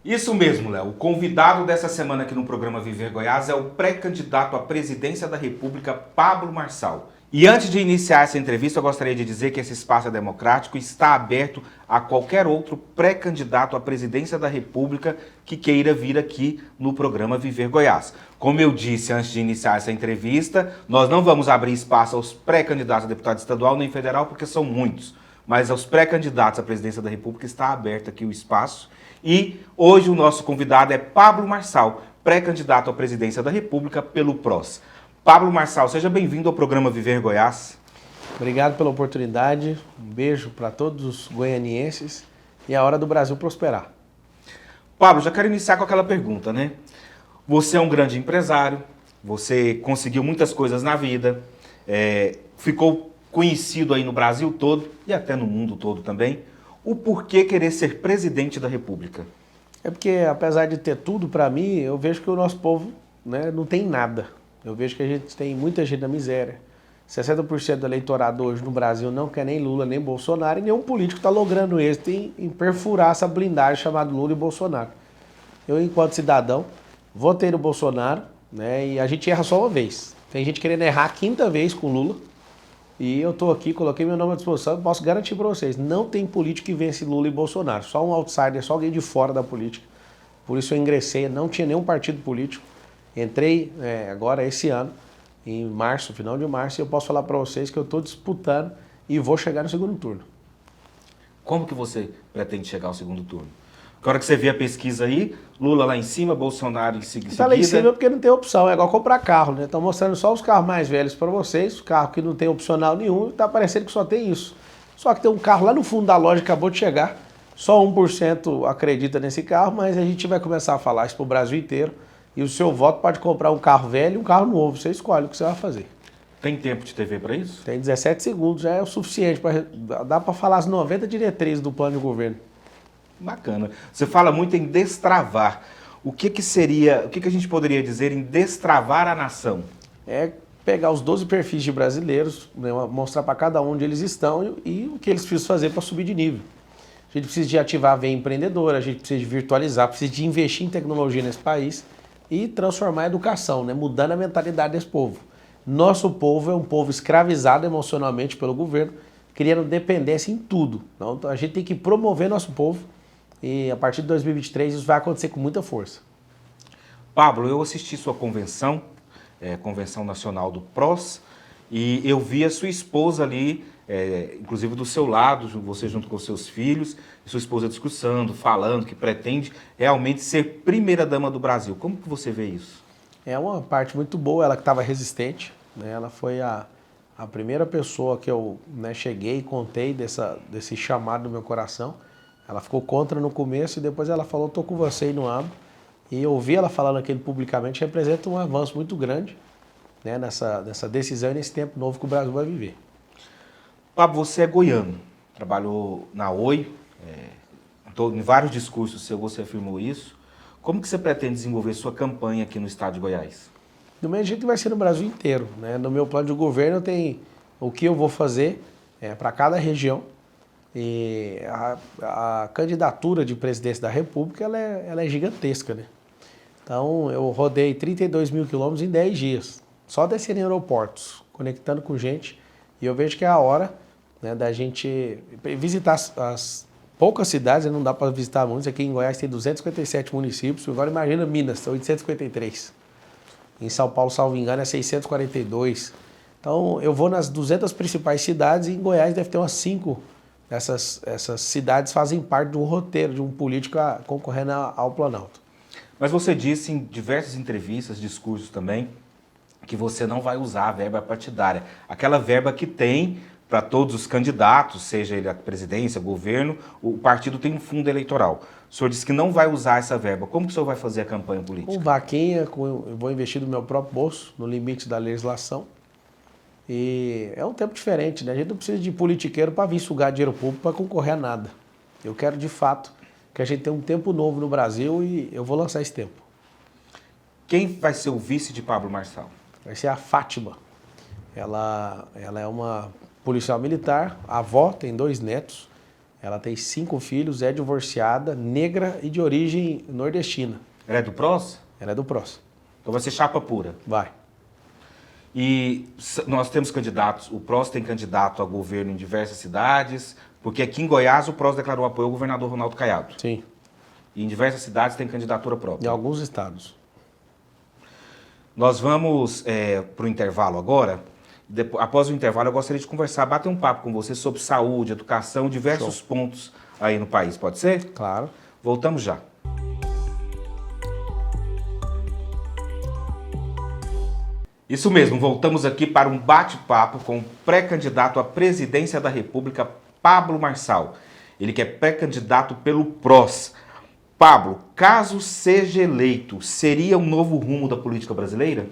Isso mesmo, Léo. O convidado dessa semana aqui no programa Viver Goiás é o pré-candidato à presidência da República, Pablo Marçal. E antes de iniciar essa entrevista, eu gostaria de dizer que esse espaço é democrático e está aberto a qualquer outro pré-candidato à presidência da República que queira vir aqui no programa Viver Goiás. Como eu disse antes de iniciar essa entrevista, nós não vamos abrir espaço aos pré-candidatos a deputado estadual nem federal, porque são muitos. Mas aos pré-candidatos à presidência da República está aberto aqui o espaço. E hoje o nosso convidado é Pablo Marçal, pré-candidato à presidência da República pelo PROS. Pablo Marçal, seja bem-vindo ao programa Viver Goiás. Obrigado pela oportunidade, um beijo para todos os goianienses e é a hora do Brasil prosperar. Pablo, já quero iniciar com aquela pergunta, né? Você é um grande empresário, você conseguiu muitas coisas na vida, ficou conhecido aí no Brasil todo e até no mundo todo também. O porquê querer ser presidente da República? É porque, apesar de ter tudo para mim, eu vejo que o nosso povo, né, não tem nada. Eu vejo que a gente tem muita gente na miséria. 60% do eleitorado hoje no Brasil não quer nem Lula, nem Bolsonaro, e nenhum político está logrando êxito em perfurar essa blindagem chamada Lula e Bolsonaro. Eu, enquanto cidadão, votei no Bolsonaro, né, e a gente erra só uma vez. Tem gente querendo errar a quinta vez com Lula, e eu estou aqui, coloquei meu nome à disposição e posso garantir para vocês, não tem político que vence Lula e Bolsonaro, só um outsider, só alguém de fora da política. Por isso eu ingressei, não tinha nenhum partido político, entrei agora esse ano, em março, final de março, e eu posso falar para vocês que eu estou disputando e vou chegar no segundo turno. Como que você pretende chegar ao segundo turno? Na hora que você vê a pesquisa aí, Lula lá em cima, Bolsonaro em seguida. Está lá em cima porque não tem opção, é igual comprar carro, né? Estão mostrando só os carros mais velhos para vocês, carro que não tem opcional nenhum, está parecendo que só tem isso. Só que tem um carro lá no fundo da loja que acabou de chegar, só 1% acredita nesse carro, mas a gente vai começar a falar isso para o Brasil inteiro. E o seu voto pode comprar um carro velho e um carro novo, você escolhe o que você vai fazer. Tem tempo de TV para isso? Tem 17 segundos, já é o suficiente, dá para falar as 90 diretrizes do plano de governo. Bacana. Você fala muito em destravar. O que a gente poderia dizer em destravar a nação? É pegar os 12 perfis de brasileiros, né, mostrar para cada um onde eles estão e o que eles precisam fazer para subir de nível. A gente precisa de ativar a veia empreendedora, a gente precisa de virtualizar, precisa de investir em tecnologia nesse país e transformar a educação, né, mudando a mentalidade desse povo. Nosso povo é um povo escravizado emocionalmente pelo governo, criando dependência em tudo. Então a gente tem que promover nosso povo. E a partir de 2023 isso vai acontecer com muita força. Pablo, eu assisti sua convenção, Convenção Nacional do PROS, e eu vi a sua esposa ali, inclusive do seu lado, você junto com seus filhos, e sua esposa discursando, falando que pretende realmente ser primeira-dama do Brasil. Como que você vê isso? É uma parte muito boa, ela que estava resistente, né? Ela foi a primeira pessoa que eu, né, cheguei e contei desse chamado no meu coração. Ela ficou contra no começo e depois ela falou, estou com você e não abro. E ouvir ela falando aquilo publicamente representa um avanço muito grande, né, nessa decisão e nesse tempo novo que o Brasil vai viver. Pablo, você é goiano, trabalhou na Oi, em vários discursos você afirmou isso. Como que você pretende desenvolver sua campanha aqui no estado de Goiás? Do mesmo jeito que vai ser no Brasil inteiro, né? No meu plano de governo tem o que eu vou fazer para cada região. E a candidatura de presidência da República ela é gigantesca, né? Então eu rodei 32 mil quilômetros em 10 dias, só descendo em aeroportos, conectando com gente, e eu vejo que é a hora, né, da gente visitar as poucas cidades, não dá para visitar muitos, aqui em Goiás tem 257 municípios, agora imagina Minas, são 853, em São Paulo, salvo engano, é 642, então eu vou nas 200 principais cidades e em Goiás deve ter umas 5. Essas cidades fazem parte do roteiro de um político concorrendo ao Planalto. Mas você disse em diversas entrevistas, discursos também, que você não vai usar a verba partidária. Aquela verba que tem para todos os candidatos, seja ele a presidência, governo, o partido tem um fundo eleitoral. O senhor disse que não vai usar essa verba. Como que o senhor vai fazer a campanha política? Com vaquinha, eu vou investir do meu próprio bolso, no limite da legislação. E é um tempo diferente, né? A gente não precisa de politiqueiro para vir sugar dinheiro público para concorrer a nada. Eu quero, de fato, que a gente tenha um tempo novo no Brasil e eu vou lançar esse tempo. Quem vai ser o vice de Pablo Marçal? Vai ser a Fátima. Ela é uma policial militar, avó, tem 2 netos. Ela tem 5 filhos, é divorciada, negra e de origem nordestina. Ela é do PROS? Ela é do PROS. Então vai ser chapa pura. Vai. E nós temos candidatos, o PROS tem candidato a governo em diversas cidades, porque aqui em Goiás o PROS declarou apoio ao governador Ronaldo Caiado. Sim. E em diversas cidades tem candidatura Em própria. alguns estados. Nós vamos para o intervalo agora. Após o intervalo, eu gostaria de conversar, bater um papo com você sobre saúde, educação, diversos pontos aí no país. Pode ser? Claro. Voltamos já. Isso mesmo, voltamos aqui para um bate-papo com o pré-candidato à presidência da República, Pablo Marçal. Ele que é pré-candidato pelo PROS. Pablo, caso seja eleito, seria um novo rumo da política brasileira?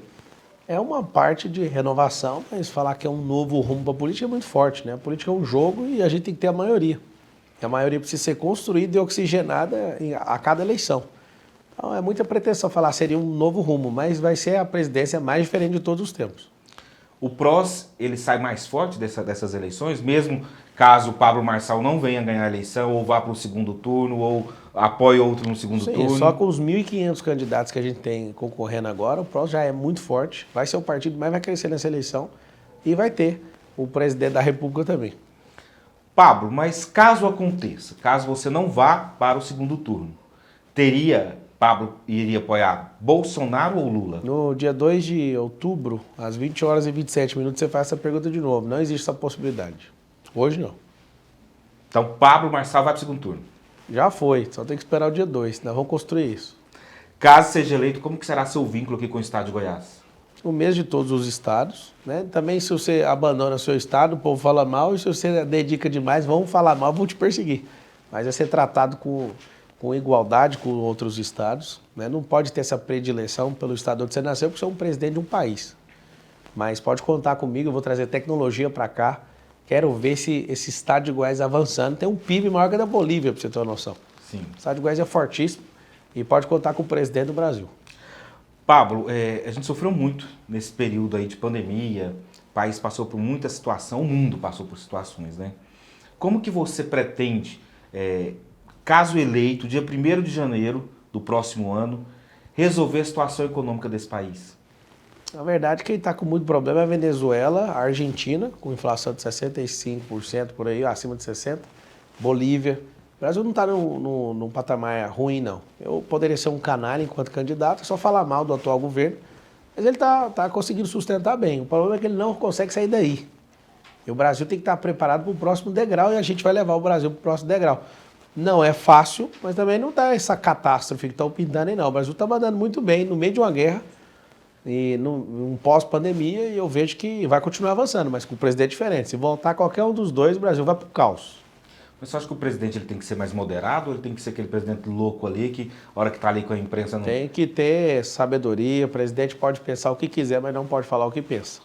É uma parte de renovação, mas falar que é um novo rumo para a política é muito forte, né? A política é um jogo e a gente tem que ter a maioria. E a maioria precisa ser construída e oxigenada a cada eleição. Então é muita pretensão falar que seria um novo rumo, mas vai ser a presidência mais diferente de todos os tempos. O PROS, ele sai mais forte dessas eleições, mesmo caso o Pablo Marçal não venha ganhar a eleição, ou vá para o segundo turno, ou apoie outro no segundo turno? Só com os 1.500 candidatos que a gente tem concorrendo agora, o PROS já é muito forte, vai ser o partido que mais vai crescer nessa eleição e vai ter o presidente da República também. Pablo, mas caso aconteça, caso você não vá para o segundo turno, Pablo iria apoiar Bolsonaro ou Lula? No dia 2 de outubro, às 20 horas e 27 minutos, você faz essa pergunta de novo. Não existe essa possibilidade. Hoje não. Então Pablo Marçal vai para o segundo turno? Já foi, só tem que esperar o dia 2, nós vamos construir isso. Caso seja eleito, como que será seu vínculo aqui com o estado de Goiás? O mesmo de todos os estados, né? Também se você abandona o seu estado, o povo fala mal, e se você dedica demais, vão falar mal, vão te perseguir. Mas é ser tratado com igualdade com outros estados, né? Não pode ter essa predileção pelo estado onde você nasceu, porque você é um presidente de um país. Mas pode contar comigo, eu vou trazer tecnologia para cá. Quero ver esse estado de Goiás avançando. Tem um PIB maior que a da Bolívia, para você ter uma noção. Sim. O estado de Goiás é fortíssimo e pode contar com o presidente do Brasil. Pablo, a gente sofreu muito nesse período aí de pandemia, o país passou por muita situação, o mundo passou por situações, né? Como que você pretende, caso eleito, dia 1º de janeiro do próximo ano, resolver a situação econômica desse país? Na verdade, quem está com muito problema é a Venezuela, a Argentina, com inflação de 65% por aí, acima de 60%, Bolívia. O Brasil não está num patamar ruim, não. Eu poderia ser um canalha enquanto candidato, é só falar mal do atual governo, mas ele está conseguindo sustentar bem. O problema é que ele não consegue sair daí. E o Brasil tem que estar preparado para o próximo degrau e a gente vai levar o Brasil para o próximo degrau. Não é fácil, mas também não está essa catástrofe que estão pintando aí, não. O Brasil está mandando muito bem no meio de uma guerra e num pós-pandemia, e eu vejo que vai continuar avançando, mas com o presidente diferente. Se voltar qualquer um dos dois, o Brasil vai para o caos. Mas você acha que o presidente ele tem que ser mais moderado, ou ele tem que ser aquele presidente louco ali, que a hora que está ali com a imprensa não... Tem que ter sabedoria, o presidente pode pensar o que quiser, mas não pode falar o que pensa.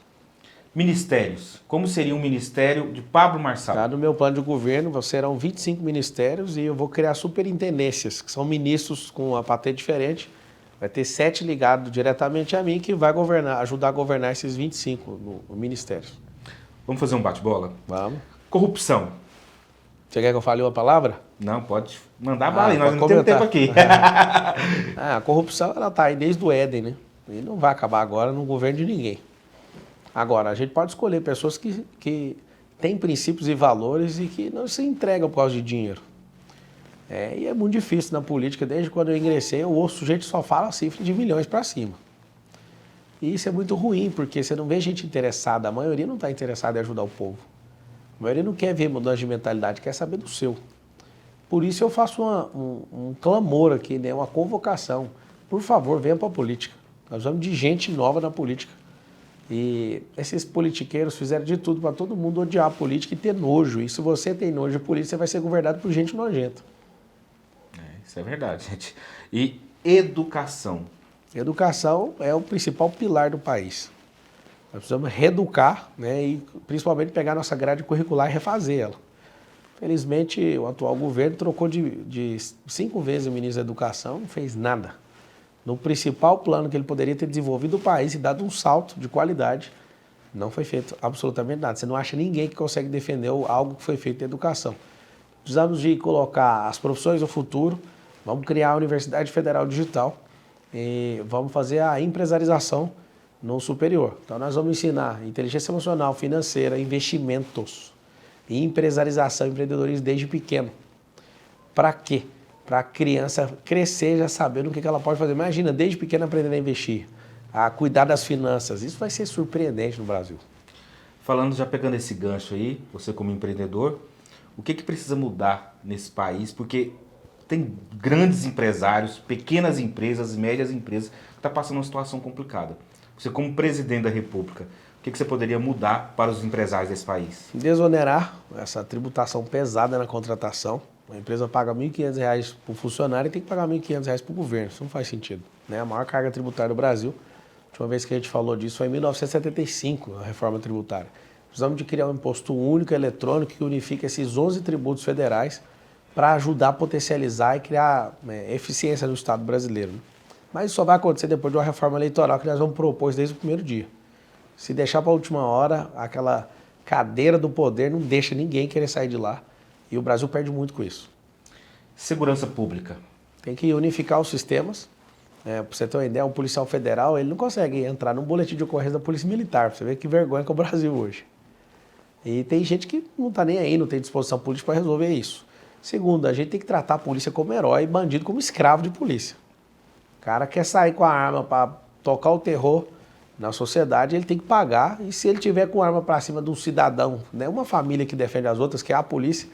Ministérios. Como seria um ministério de Pablo Marçal? Tá no meu plano de governo, serão 25 ministérios e eu vou criar superintendências, que são ministros com uma patente diferente. Vai ter 7 ligados diretamente a mim, que vai ajudar a governar esses 25 ministérios. Vamos fazer um bate-bola? Vamos. Corrupção. Você quer que eu fale uma palavra? Não, pode mandar bala aí, nós não pode temos tempo aqui. A corrupção, ela está aí desde o Éden, né? E não vai acabar agora no governo de ninguém. Agora, a gente pode escolher pessoas que têm princípios e valores e que não se entregam por causa de dinheiro. E é muito difícil na política. Desde quando eu ingressei, o sujeito só fala a cifra de milhões para cima. E isso é muito ruim, porque você não vê gente interessada. A maioria não está interessada em ajudar o povo. A maioria não quer ver mudança de mentalidade, quer saber do seu. Por isso eu faço um clamor aqui, né? Uma convocação. Por favor, venha para a política. Nós vamos de gente nova na política. E esses politiqueiros fizeram de tudo para todo mundo odiar a política e ter nojo. E se você tem nojo de política, você vai ser governado por gente nojenta. Isso é verdade, gente. E educação. Educação é o principal pilar do país. Nós precisamos reeducar, né, e principalmente pegar nossa grade curricular e refazer ela. Felizmente, o atual governo trocou de 5 vezes o ministro da Educação, não fez nada. No principal plano que ele poderia ter desenvolvido o país e dado um salto de qualidade, não foi feito absolutamente nada. Você não acha ninguém que consegue defender algo que foi feito em educação. Precisamos de colocar as profissões do futuro, vamos criar a Universidade Federal Digital e vamos fazer a empresarização no superior. Então nós vamos ensinar inteligência emocional, financeira, investimentos e empresarização, empreendedorismo desde pequeno. Para quê? Para a criança crescer já sabendo o que ela pode fazer. Imagina, desde pequeno aprendendo a investir, a cuidar das finanças. Isso vai ser surpreendente no Brasil. Falando, já pegando esse gancho aí, você como empreendedor, o que precisa mudar nesse país? Porque tem grandes empresários, pequenas empresas, médias empresas que estão passando uma situação complicada. Você como presidente da República, o que você poderia mudar para os empresários desse país? Desonerar essa tributação pesada na contratação. A empresa paga R$ 1.500 para o funcionário e tem que pagar R$ 1.500 para o governo. Isso não faz sentido, né? A maior carga tributária do Brasil. A última vez que a gente falou disso foi em 1975, a reforma tributária. Precisamos de criar um imposto único eletrônico que unifique esses 11 tributos federais para ajudar a potencializar e criar eficiência no Estado brasileiro. Mas isso só vai acontecer depois de uma reforma eleitoral que nós vamos propor desde o primeiro dia. Se deixar para a última hora, aquela cadeira do poder não deixa ninguém querer sair de lá. E o Brasil perde muito com isso. Segurança pública. Tem que unificar os sistemas. Para você ter uma ideia, um policial federal ele não consegue entrar num boletim de ocorrência da Polícia Militar. Pra você ver que vergonha que é o Brasil hoje. E tem gente que não está nem aí, não tem disposição política para resolver isso. Segundo, a gente tem que tratar a polícia como herói e bandido como escravo de polícia. O cara quer sair com a arma para tocar o terror na sociedade, ele tem que pagar. E se ele tiver com arma para cima de um cidadão, né, uma família que defende as outras, que é a polícia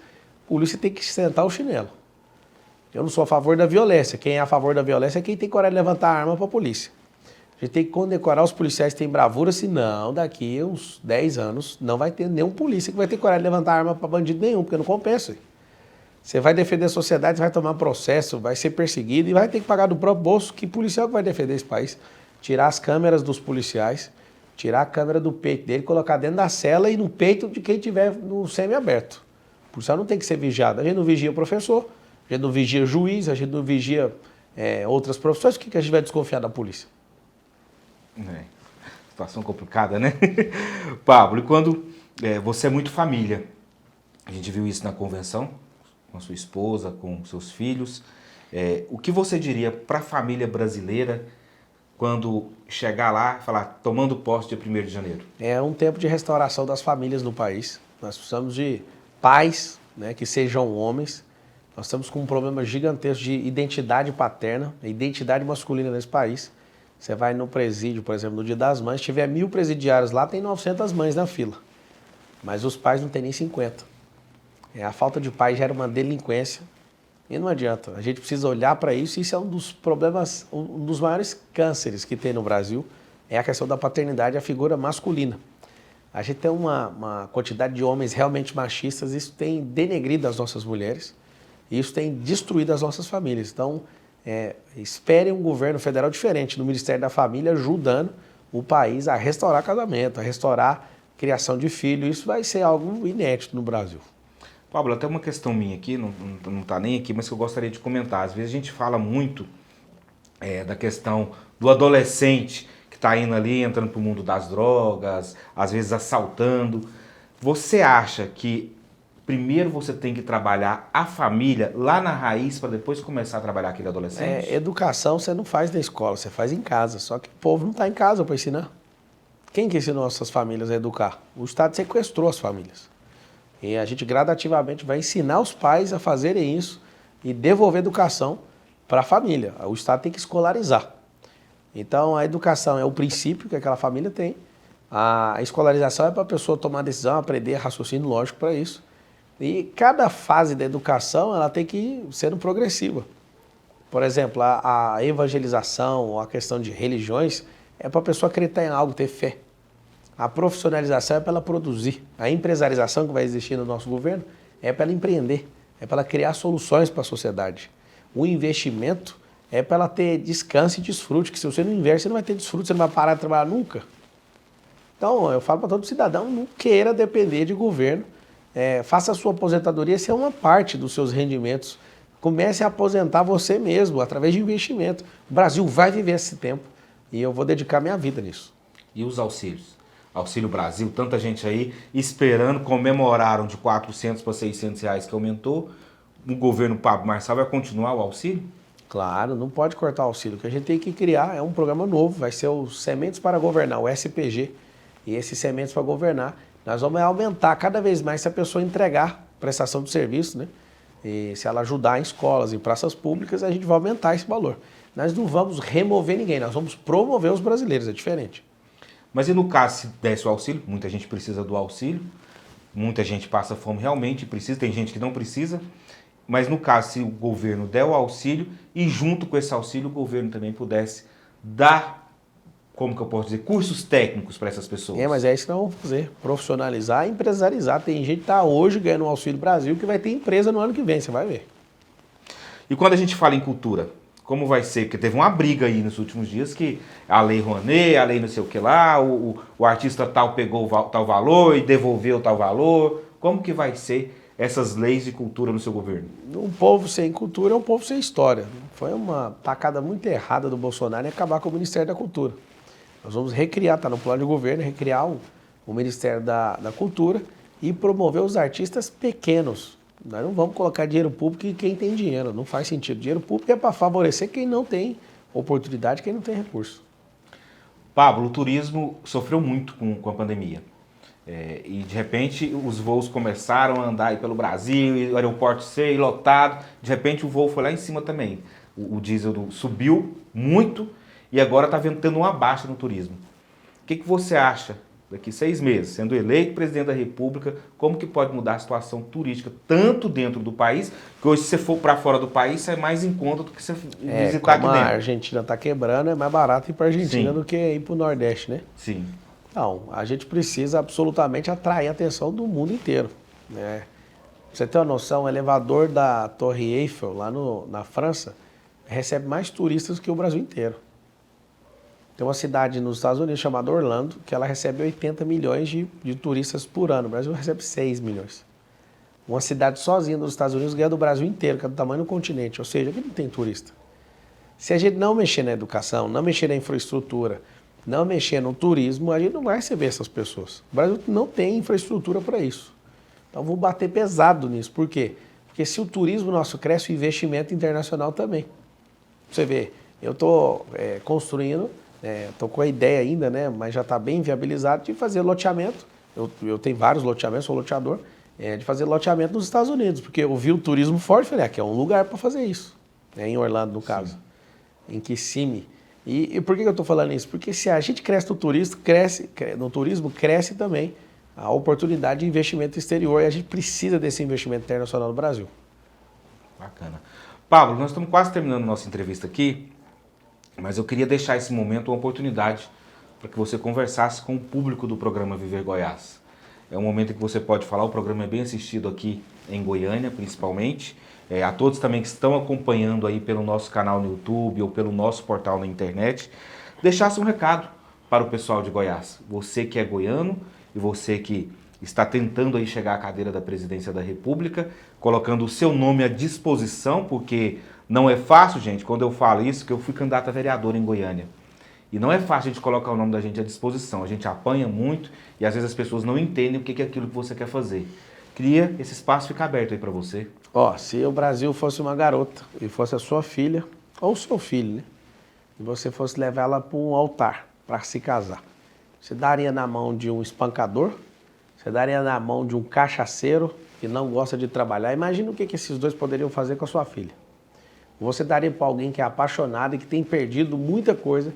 tem que sentar o chinelo. Eu não sou a favor da violência. Quem é a favor da violência é quem tem coragem de levantar a arma para a polícia. A gente tem que condecorar os policiais que têm bravura, senão daqui uns 10 anos não vai ter nenhum polícia que vai ter coragem de levantar a arma para bandido nenhum, porque não compensa. Você vai defender a sociedade, vai tomar processo, vai ser perseguido e vai ter que pagar do próprio bolso. Que policial que vai defender esse país? Tirar as câmeras dos policiais, tirar a câmera do peito dele, colocar dentro da cela e no peito de quem tiver no semi-aberto. O policial não tem que ser vigiado. A gente não vigia o professor, a gente não vigia o juiz, a gente não vigia outras profissões. Por que a gente vai desconfiar da polícia? Situação complicada, né? Pablo, e quando você é muito família, a gente viu isso na convenção, com a sua esposa, com seus filhos, o que você diria para a família brasileira quando chegar lá e falar, tomando posse dia 1º de janeiro? É um tempo de restauração das famílias no país. Nós precisamos de pais, né, que sejam homens. Nós estamos com um problema gigantesco de identidade paterna, identidade masculina nesse país. Você vai no presídio, por exemplo, no Dia das Mães, se tiver 1.000 presidiários lá, tem 900 mães na fila. Mas os pais não tem nem 50. A falta de pai gera uma delinquência e não adianta. A gente precisa olhar para isso e isso é um dos problemas, um dos maiores cânceres que tem no Brasil, é a questão da paternidade, a figura masculina. A gente tem uma quantidade de homens realmente machistas, isso tem denegrido as nossas mulheres, isso tem destruído as nossas famílias. Então, espere um governo federal diferente no Ministério da Família, ajudando o país a restaurar casamento, a restaurar criação de filhos. Isso vai ser algo inédito no Brasil. Pablo, até uma questão minha aqui, não está nem aqui, mas que eu gostaria de comentar. Às vezes a gente fala muito da questão do adolescente que está indo ali, entrando para o mundo das drogas, às vezes assaltando. Você acha que primeiro você tem que trabalhar a família lá na raiz para depois começar a trabalhar aquele adolescente? Educação você não faz na escola, você faz em casa. Só que o povo não está em casa para ensinar. Quem que ensinou essas famílias a educar? O Estado sequestrou as famílias. E a gente gradativamente vai ensinar os pais a fazerem isso e devolver educação para a família. O Estado tem que escolarizar. Então a educação é o princípio que aquela família tem. A escolarização é para a pessoa tomar decisão, aprender raciocínio lógico para isso. E cada fase da educação ela tem que ir sendo progressiva. Por exemplo, a evangelização ou a questão de religiões é para a pessoa acreditar em algo, ter fé. A profissionalização é para ela produzir. A empresarização que vai existir no nosso governo é para ela empreender, é para ela criar soluções para a sociedade. O investimento é para ela ter descanso e desfrute, que se você não investe, você não vai ter desfrute, você não vai parar de trabalhar nunca. Então, eu falo para todo cidadão, não queira depender de governo. Faça a sua aposentadoria ser uma parte dos seus rendimentos. Comece a aposentar você mesmo, através de investimento. O Brasil vai viver esse tempo e eu vou dedicar minha vida nisso. E os auxílios? Auxílio Brasil, tanta gente aí esperando, comemoraram de 400 para 600 reais que aumentou. O governo Pablo Marçal vai continuar o auxílio? Claro, não pode cortar o auxílio. O que a gente tem que criar é um programa novo, vai ser o Sementes para Governar, o SPG. E esses Sementes para Governar, nós vamos aumentar cada vez mais se a pessoa entregar prestação de serviço, né? E se ela ajudar em escolas, em praças públicas, a gente vai aumentar esse valor. Nós não vamos remover ninguém, nós vamos promover os brasileiros, é diferente. Mas e no caso, se desse o auxílio, muita gente precisa do auxílio, muita gente passa fome realmente, precisa, tem gente que não precisa, mas no caso, se o governo der o auxílio e junto com esse auxílio o governo também pudesse dar, como que eu posso dizer, cursos técnicos para essas pessoas. Mas é isso que nós vamos fazer, profissionalizar e empresarizar. Tem gente que está hoje ganhando o Auxílio Brasil que vai ter empresa no ano que vem, você vai ver. E quando a gente fala em cultura, como vai ser? Porque teve uma briga aí nos últimos dias que a lei Rouanet, a lei não sei o que lá, o artista tal pegou tal valor e devolveu tal valor. Como que vai ser essas leis de cultura no seu governo? Um povo sem cultura é um povo sem história. Foi uma tacada muito errada do Bolsonaro em acabar com o Ministério da Cultura. Nós vamos recriar, está no plano de governo, recriar o Ministério da Cultura e promover os artistas pequenos. Nós não vamos colocar dinheiro público em quem tem dinheiro, não faz sentido. Dinheiro público é para favorecer quem não tem oportunidade, quem não tem recurso. Pablo, o turismo sofreu muito com a pandemia. E de repente os voos começaram a andar aí pelo Brasil, e o aeroporto cheio, lotado. De repente o voo foi lá em cima também. O diesel subiu muito e agora está tendo uma baixa no turismo. O que você acha daqui 6 meses, sendo eleito presidente da República, como que pode mudar a situação turística, tanto dentro do país, que hoje se você for para fora do país, é mais em conta do que você visitar aqui dentro. A Argentina está quebrando, é mais barato ir para a Argentina do que ir para o Nordeste, né? Sim. Então, a gente precisa absolutamente atrair a atenção do mundo inteiro, né? Pra você ter uma noção, o elevador da Torre Eiffel, lá na França, recebe mais turistas que o Brasil inteiro. Tem uma cidade nos Estados Unidos chamada Orlando, que ela recebe 80 milhões de turistas por ano. O Brasil recebe 6 milhões. Uma cidade sozinha nos Estados Unidos ganha do Brasil inteiro, que é do tamanho do continente. Ou seja, aqui não tem turista. Se a gente não mexer na educação, não mexer na infraestrutura, não mexer no turismo, a gente não vai receber essas pessoas. O Brasil não tem infraestrutura para isso. Então, vou bater pesado nisso. Por quê? Porque se o turismo nosso cresce, o investimento internacional também. Você vê, eu estou construindo... Estou com a ideia ainda, né, mas já está bem viabilizado de fazer loteamento. Eu tenho vários loteamentos, sou loteador, de fazer loteamento nos Estados Unidos, porque eu vi o turismo forte e falei, aqui é um lugar para fazer isso, em Orlando, no caso, em Kissimmee. E por que eu estou falando isso? Porque se a gente cresce no turismo, cresce também a oportunidade de investimento exterior e a gente precisa desse investimento internacional no Brasil. Bacana. Pablo, nós estamos quase terminando a nossa entrevista aqui. Mas eu queria deixar esse momento uma oportunidade para que você conversasse com o público do programa Viver Goiás. É um momento em que você pode falar, o programa é bem assistido aqui em Goiânia, principalmente. A todos também que estão acompanhando aí pelo nosso canal no YouTube ou pelo nosso portal na internet, deixasse um recado para o pessoal de Goiás. Você que é goiano e você que está tentando aí chegar à cadeira da presidência da República, colocando o seu nome à disposição, porque... Não é fácil, gente, quando eu falo isso, que eu fui candidato a vereador em Goiânia. E não é fácil a gente colocar o nome da gente à disposição. A gente apanha muito e às vezes as pessoas não entendem o que é aquilo que você quer fazer. Queria esse espaço ficar aberto aí para você. Se o Brasil fosse uma garota e fosse a sua filha, ou o seu filho, né? E você fosse levar ela para um altar para se casar. Você daria na mão de um espancador? Você daria na mão de um cachaceiro que não gosta de trabalhar? Imagina o que esses dois poderiam fazer com a sua filha. Você daria para alguém que é apaixonado e que tem perdido muita coisa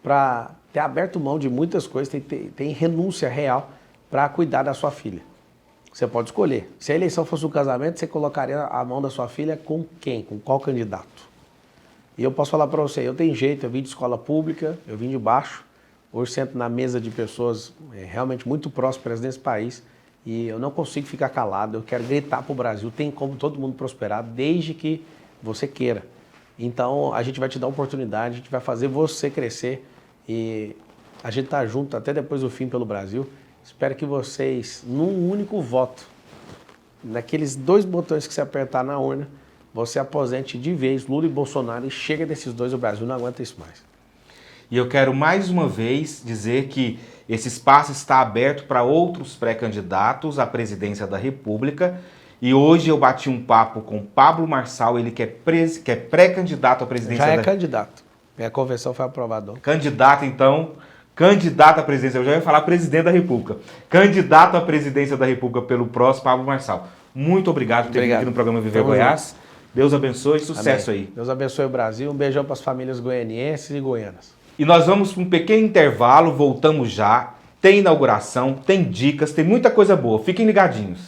para ter aberto mão de muitas coisas, tem renúncia real para cuidar da sua filha. Você pode escolher. Se a eleição fosse um casamento, você colocaria a mão da sua filha com quem? Com qual candidato? E eu posso falar para você, eu tenho jeito, eu vim de escola pública, eu vim de baixo, hoje sento na mesa de pessoas realmente muito prósperas nesse país e eu não consigo ficar calado, eu quero gritar para o Brasil, tem como todo mundo prosperar, desde que você queira. Então, a gente vai te dar oportunidade, a gente vai fazer você crescer e a gente tá junto até depois do fim pelo Brasil. Espero que vocês, num único voto, naqueles 2 botões que você apertar na urna, você aposente de vez Lula e Bolsonaro e chega desses dois, o Brasil não aguenta isso mais. E eu quero mais uma vez dizer que Esse espaço está aberto para outros pré-candidatos à presidência da República. E hoje eu bati um papo com Pablo Marçal, ele que é pré-candidato à presidência Já é da... candidato. Minha convenção foi aprovada. Candidato, então, candidato à presidência, eu já ia falar presidente da República. Candidato à presidência da República pelo PROS, Pablo Marçal. Muito obrigado por ter vindo aqui no programa Viver Tamo Goiás. Deus abençoe e sucesso Amém. aí. Deus abençoe o Brasil. Um beijão para as famílias goianienses e goianas. E nós vamos para um pequeno intervalo, voltamos já. Tem inauguração, tem dicas, tem muita coisa boa. Fiquem ligadinhos.